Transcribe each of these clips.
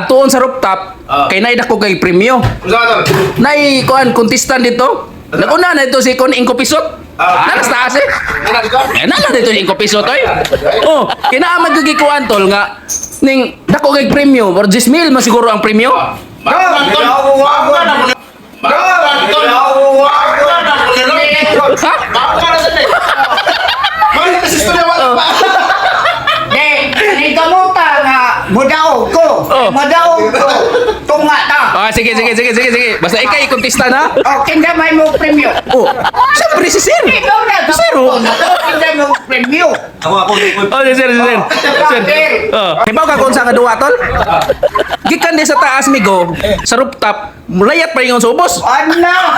patuon sa rooftop, kay naida ko kay premyo. Nay, kuan, contestant dito. Naguna na ito si Kon Ingko Pisot. Nalas taas eh. Nala dito si Ingko Pisot, oy. Oh, kinaamag gagikuan tol nga, ning dako kay premyo, or 10,000 masiguro ang premyo. Ni kamuta nga mudaog ko. Mudaog ko. Tunga ta. Sige. Basta ikay kontesta na. Kinda may mo premyo. Oh, siyempre si Sir. Ikaw na. Zero. Kinda mo premyo. Si Sir. Hibaw ka kung sa kadua, tol? Gikan di sa taas, migo, sa rooftop, layat pa yung sa ubos. Ana!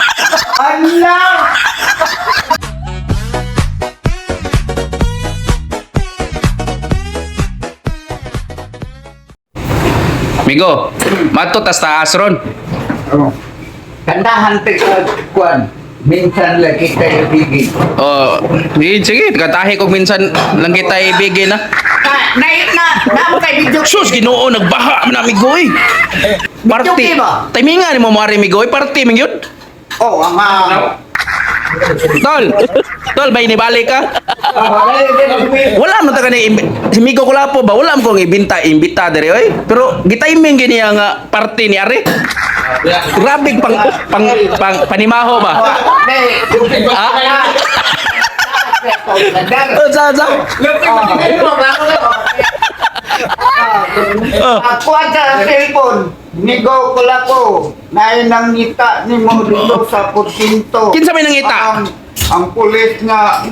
Migo, mato tas taas ron. Kandahan kuan. Minsan lagi kayo bigi. Oh, sige, katahi ko minsan lang kita ibigin na. Na kay video. Sus, Ginoo, nagbaha man na, migo, eh. Party. Video ba? Timingan mo mari, migo, party man yun. Oh, ang Tol, bay ni balik ka. Wala man ta kani si Migo Kulapo ba wala mo kong imbita dere oy. Pero gitiming gini nga party ni Ari. Grabe pang panimaho ba? Sa. Ako sa cellphone. Nigo Kulapo. Na nang ngita ni mo dito sa porsinto. Kinsa may nangita? Ang pulis nga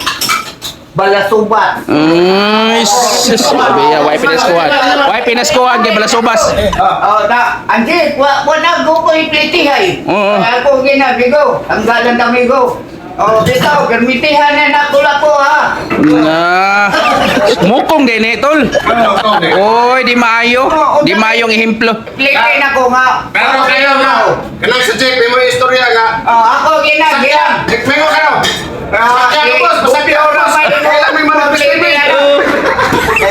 balasubat. Sus, sabi ya, why pinaskuhan? Why pinaskuhan kay Balasubas? Anjir, wala ko ko iplitihay. Oo. Ako ginabigo, ang galang damigo. Bitaw, permitihan na nakula po ha. Mukong din eh, tol. Oy, di maayo. Di maayong ehemplo. Plitay na ko nga. Pero kayo nga, kanang sa jeep, may mga istorya nga. Ako ginagyan. May mga kayo. Kaya boss, masabi ako na sa kailan may mga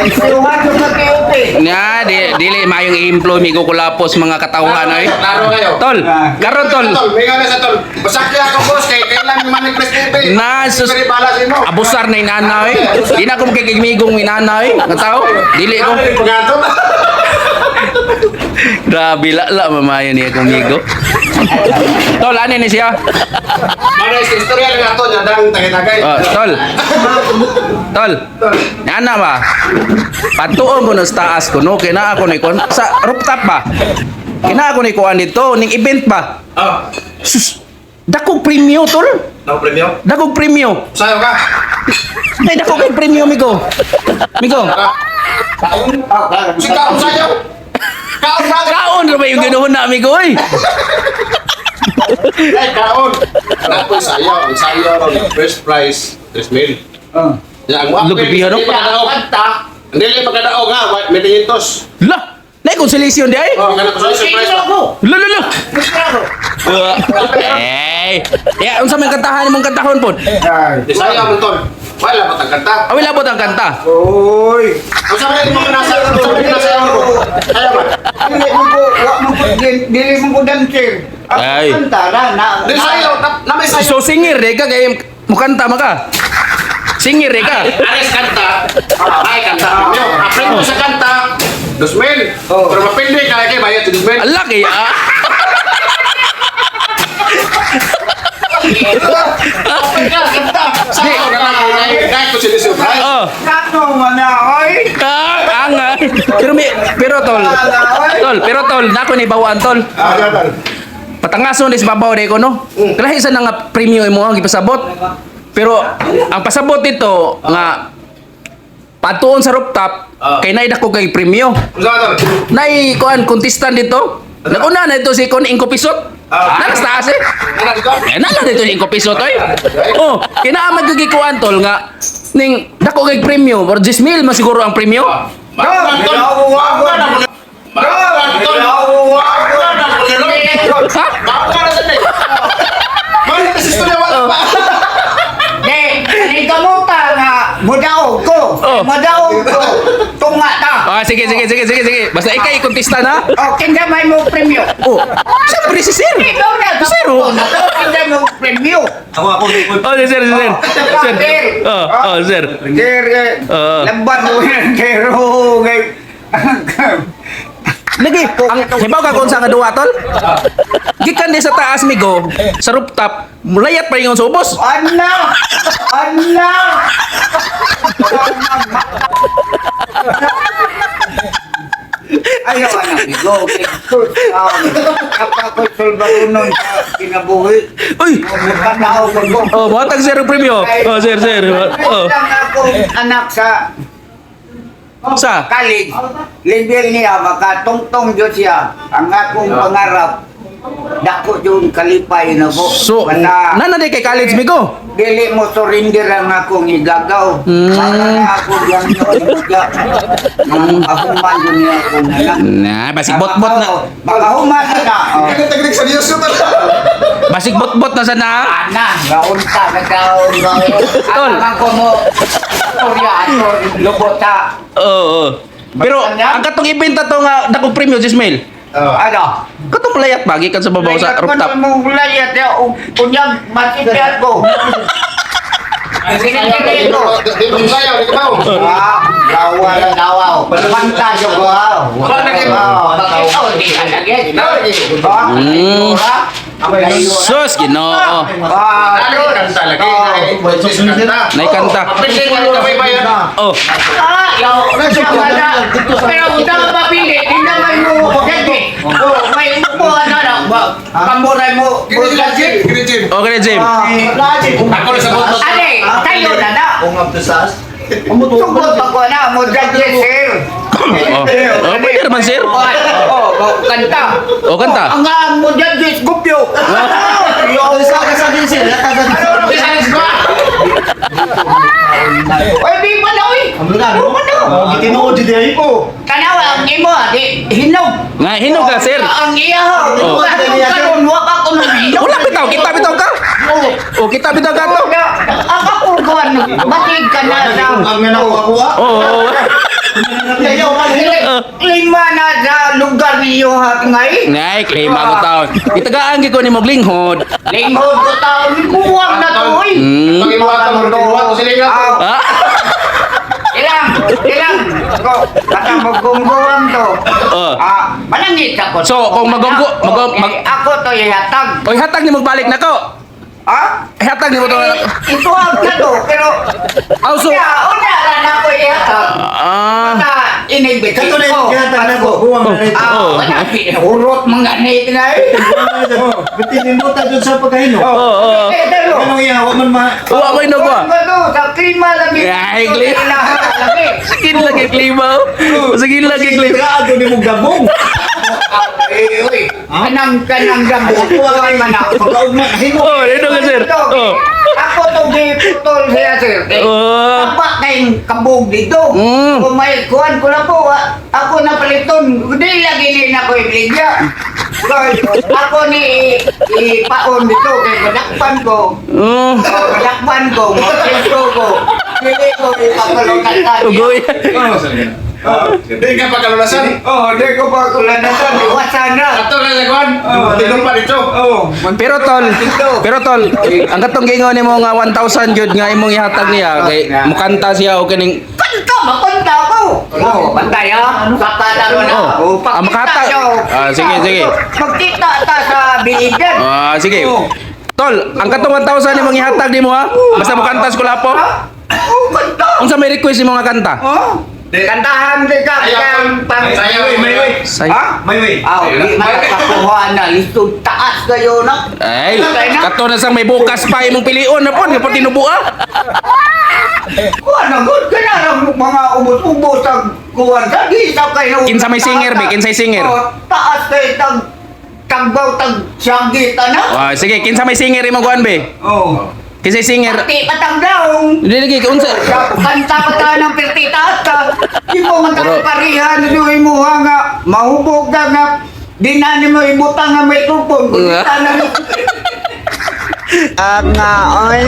Suhan ko sa kiyuti. Nga, dili maayong ehemplo, Migo Kulapos, mga katauhan ay. Klaro kayo. Tol, karon tol. May nga na sa tol. Masakya ako boss, kay kailan may manig na TV. Nasus. Pero balas mo. Abusar na inana eh. Di na ko makikigmigong inana eh. Nataw? Dili ko. Pagatot. Grabe la mamayo niya kumigo. Tol, ano ni siya? Mana istorya lang ato nya dang tagay-tagay. Tol. Tol. Yana ba? Patuon ko sa taas ko no kina ako ni kon sa rooftop ba? Kina ako ni kuan dito ning event ba? Sus. Dako premium tol. No premium. Dako premium. Sayo ka. Ay dako kay premium migo. Migo. Sika ko sayo. Kaon ra ba yung ginoon na amigo oy? Ay kaon. Napo sayo, sayo first prize 3,000. Ya, ang Lugabihan, no? Pagkakanta. Hindi lang pagkadao nga, may tingintos. La. Nay consolation di ay. Ganun ko sa surprise. Lalo. Ya, unsa man kantahan imong kantahon pod? Di sayo mo tol. Wala ba tang kanta? Awi labot ang kanta. Oy. Kung saan mo nasa, kung saan mo nasa mo. Kaya ba? Dili mo ko dancer. Ay. Ako kanta na. Di sayo, na may sayo. So singer de ka kay mukanta maka. Singer de ka. Ares kanta. Ay kanta. Aprendo mo sa kanta. 2,000. Pero mapindi ka kay bayad 2,000. Ala kay Sige, kahit ko sila surprise. Kato man na oy. Pero tol, nako ni bawaan tol. Patangason dis babaw de ko no. Kalahi sa nga premium mo ang ipasabot. Pero ang pasabot dito nga patuon sa rooftop kay naida ko kay premium. Nay kuan contestant dito. Naguna na ito si Kon Ingko Pisot. Nalas taas eh. Nala dito si Ingko Pisot oy. Oh, kinaamag gagikuan tol nga ning dako kay premium or 10,000 masiguro ang premium. Ni kamuta nga mudaog ko. Mudaog ko. Tunga ta. sige. Basta ikay kontesta na. Oh, kinsa may mo premyo. Oh, siyempre si sir. Ikaw na sa Sir, oh. Kinsa mo premyo. Oh, sir. Sir. Sir. Sir, lambat mo yan, pero Lagi, hibaw ka kung saan nga duwa, tol? Gikan di sa taas, migo, sa rooftop, mulayat pa yung subos. Anak! Ayaw anak, go. Kapag sulbarunon sa kinabuhi, Uy! magkatao ko go. Oh, buhatag sir yung premyo. Oh, sir. Oh. Lang akong anak sa Sa? college. Level niya, makatungtong dyan siya. Ang akong pangarap, dako yung kalipay na po. So, Wala. nanaday kay college, migo? Dili mo surrender ang akong igagaw. Para na ako yang yun. Ang ahuman yun niya akong anak. Nah, basig bot-bot na. Makahuman na. Oh. Basig bot-bot na sana. Ana, gaunta na gaun. Tol. Ang ako mo, Korea, lubota. Oo. Pero, ang katong event na to nga, dakong premyo, Jismail. Ano? Katong layat ba? Gikan sa babaw sa rooftop. Mong layat ya, unyag matipiat ko. Sinigilin ko. Gawa na gawaw. Panta yung gawaw. Sus, ginoo. Naikanta. Oh. Pero utang ang papili, hindi naman mo gadget. May upuan na lang. Kamuray mo. Okay, Jim. Ade, kayo na na. Sugot ako na, mo gadget sir. Oh, pwede naman, sir. Kanta. Oh, kanta. Ang mo gadget, gupyo. Oy, di pa na, oy. Kanawa, ang imo, di hinog. Nga, hinog ka, sir. Ang iya ho. Oh. Karon wa ka ko nang hinog. Wala bitaw, kita bitaw ka. Oh, kita bitaw ka to. Ako ko kuan, batig ka na sa. Oh. Lima na sa lugar niyo ngay. Ngay, claim ako taon. Itagaan ko ni Moglinghood. Lingkod ko taon, buwang na to, oy. Ah? Ilang. Ko, kata magungguan to. Oh. Manangit ako. So, kung Ako to ihatag. Oy, hatag ni Magbalik na ko. Ha? Hatag ni mo to. Ito ang to, pero... Also, Una na ako ihatag. Na inibigay ko. Wala, urot mga nate na eh. Oo. Uwa mo inog ba? Sa klima lagi. Ay, klima. Lagi. Sige lagi klima. Sige lagi klima. Uy, kanang gamot. Huwag man ako. Oh, ito ka, sir. Oh. Ako to giputol siya, sir. Oh. Apa kayong kabog dito. Mm. Kung may kuhan ko na po, ako na paliton. Hindi lagi din ako ibigya. Ako ni ipaon dito kay madakpan ko. Oh. Madakpan ko, makinto ko. Hindi ko ipapalotan tayo. Ugoy. Hindi ka pagkalulasan. Hindi ko pa kulanasan. Iwasan na. Ato na sa kwan. Tinong pa dito. Pero tol, ang katong gingon nimo nga 1,000 jud nga imong ihatag niya kay mukanta siya o kining Kanta, makanta ko. Bantay ha. Kakataro na. makata. Sige. Magkita ta sa biligan. Sige. Tol, ang katong 1,000 nimong ihatag nimo ha. Basta mukanta sa kulapo. Kanta. Unsa may request nimo nga kanta? Kantahan din ka. Say. Di makakuha na. Lisod taas kayo na. Ay, kato na sang may bukas pa imong pilion na po, nga po tinubua. Kuha na good ka na. Mga ubos-ubos ang kuha. Dagi sa kayo. Kinsa may singer, be? Kinsay singer? Taas kayo tagbaw tag siyagita na. Sige, kinsa may singer imong kuan be? Kinsay singer? Pati patangdaong. Dili lagi unsa? Kanta pa tayo ng pertita at di mo man tayo parihan. Hindi mo nga mahubog ka nga. Di na mo ibutang nga may tupon. Ang nga, oy.